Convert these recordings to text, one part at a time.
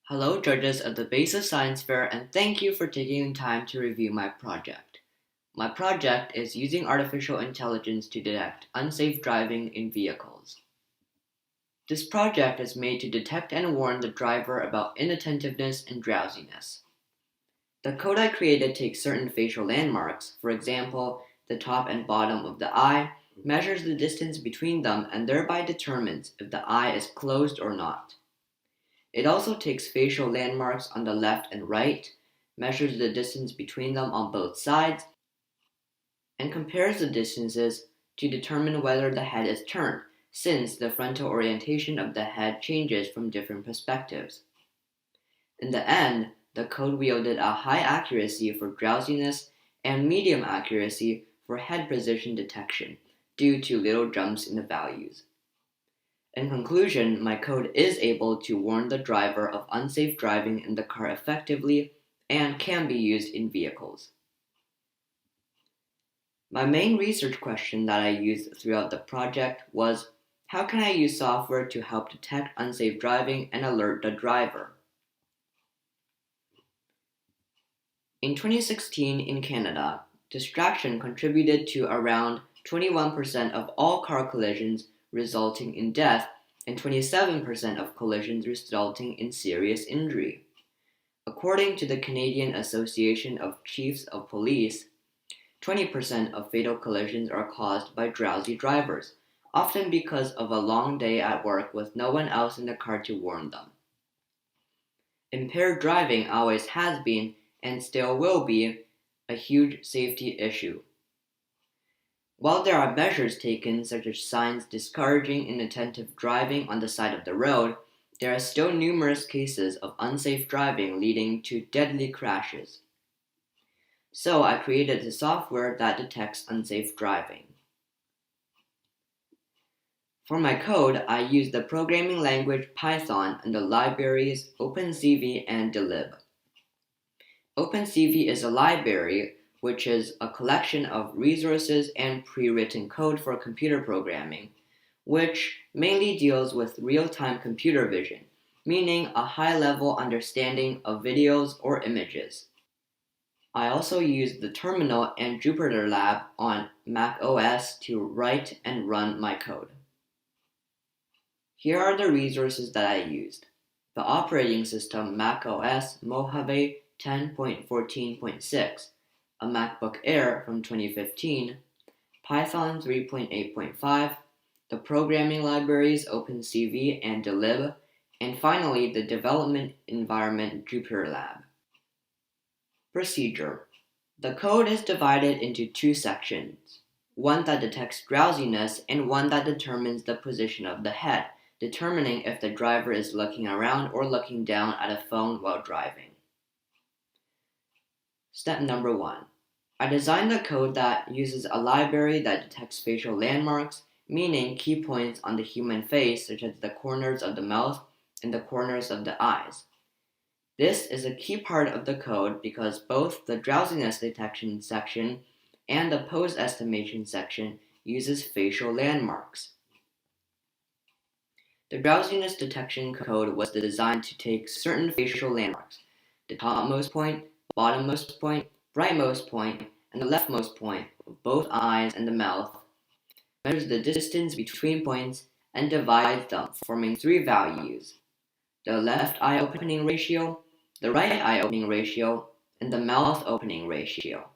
Hello, judges of the Basic Science Fair, and thank you for taking the time to review my project. My project is using artificial intelligence to detect unsafe driving in vehicles. This project is made to detect and warn the driver about inattentiveness and drowsiness. The code I created takes certain facial landmarks, for example, the top and bottom of the eye, measures the distance between them, and thereby determines if the eye is closed or not. It also takes facial landmarks on the left and right, measures the distance between them on both sides, and compares the distances to determine whether the head is turned, since the frontal orientation of the head changes from different perspectives. In the end, the code wielded a high accuracy for drowsiness and medium accuracy for head position detection due to little jumps in the values. In conclusion, my code is able to warn the driver of unsafe driving in the car effectively and can be used in vehicles. My main research question that I used throughout the project was, how can I use software to help detect unsafe driving and alert the driver? In 2016 in Canada, distraction contributed to around 21% of all car collisions, resulting in death, and 27% of collisions resulting in serious injury. According to the Canadian Association of Chiefs of Police, 20% of fatal collisions are caused by drowsy drivers, often because of a long day at work with no one else in the car to warn them. Impaired driving always has been, and still will be, a huge safety issue. While there are measures taken, such as signs discouraging inattentive driving on the side of the road, there are still numerous cases of unsafe driving leading to deadly crashes. So I created a software that detects unsafe driving. For my code, I used the programming language Python and the libraries OpenCV and dlib. OpenCV is a library which is a collection of resources and pre-written code for computer programming, which mainly deals with real-time computer vision, meaning a high-level understanding of videos or images. I also used the terminal and Jupyter Lab on Mac OS to write and run my code. Here are the resources that I used: the operating system Mac OS Mojave 10.14.6, a MacBook Air from 2015, Python 3.8.5, the programming libraries OpenCV and dlib, and finally the development environment Jupyter Lab. Procedure. The code is divided into two sections, one that detects drowsiness and one that determines the position of the head, determining if the driver is looking around or looking down at a phone while driving. Step number 1. I designed a code that uses a library that detects facial landmarks, meaning key points on the human face such as the corners of the mouth and the corners of the eyes. This is a key part of the code because both the drowsiness detection section and the pose estimation section uses facial landmarks. The drowsiness detection code was designed to take certain facial landmarks, the topmost point, bottommost point, rightmost point, and the leftmost point of both eyes and the mouth, measures the distance between points, and divides them, forming three values: the left eye opening ratio, the right eye opening ratio, and the mouth opening ratio.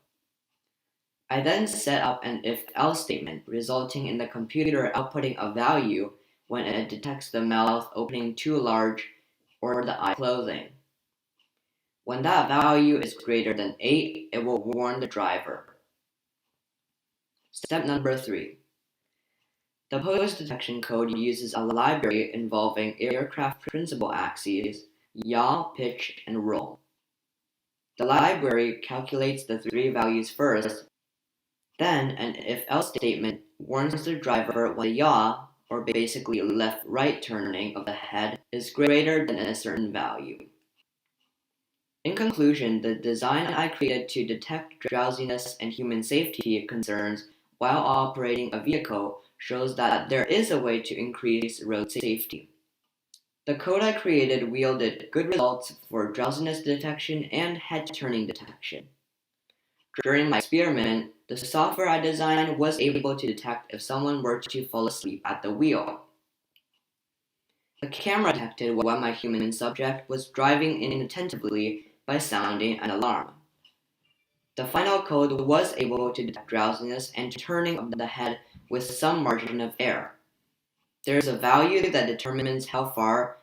I then set up an if-else statement, resulting in the computer outputting a value when it detects the mouth opening too large or the eye closing. When that value is greater than 8, it will warn the driver. Step number 3. The pose detection code uses a library involving aircraft principal axes, yaw, pitch, and roll. The library calculates the three values first, then an if-else statement warns the driver when the yaw, or basically left-right turning of the head, is greater than a certain value. In conclusion, the design I created to detect drowsiness and human safety concerns while operating a vehicle shows that there is a way to increase road safety. The code I created yielded good results for drowsiness detection and head turning detection. During my experiment, the software I designed was able to detect if someone were to fall asleep at the wheel. The camera detected when my human subject was driving inattentively by sounding an alarm. The final code was able to detect drowsiness and turning of the head with some margin of error. There is a value that determines how far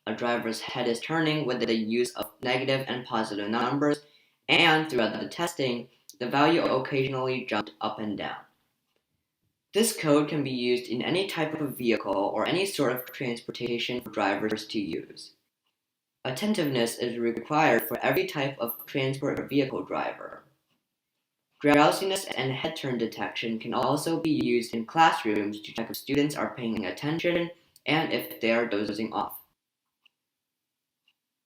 a driver's head is turning with the use of negative and positive numbers, and throughout the testing, the value occasionally jumped up and down. This code can be used in any type of vehicle or any sort of transportation for drivers to use. Attentiveness is required for every type of transport vehicle driver. Drowsiness and head turn detection can also be used in classrooms to check if students are paying attention and if they are dozing off.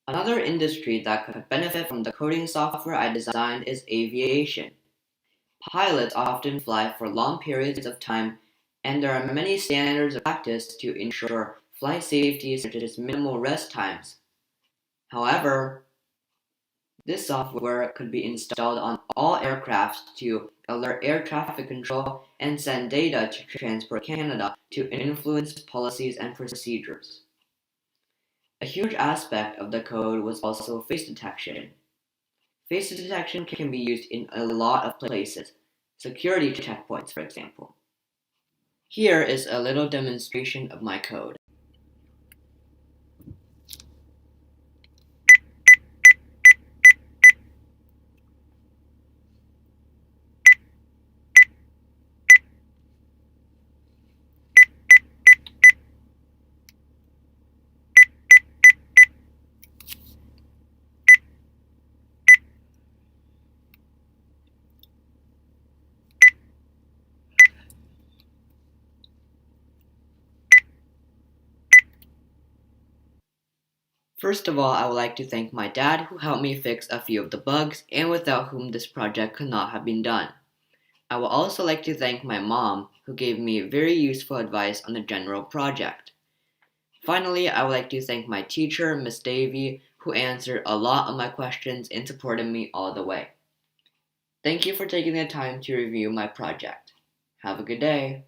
Another industry that could benefit from the coding software I designed is aviation. Pilots often fly for long periods of time, and there are many standards of practice to ensure flight safety, such as minimal rest times. However, this software could be installed on all aircraft to alert air traffic control and send data to Transport Canada to influence policies and procedures. A huge aspect of the code was also face detection. Face detection can be used in a lot of places, security checkpoints, for example. Here is a little demonstration of my code. First of all, I would like to thank my dad who helped me fix a few of the bugs and without whom this project could not have been done. I would also like to thank my mom who gave me very useful advice on the general project. Finally, I would like to thank my teacher, Miss Davy, who answered a lot of my questions and supported me all the way. Thank you for taking the time to review my project. Have a good day.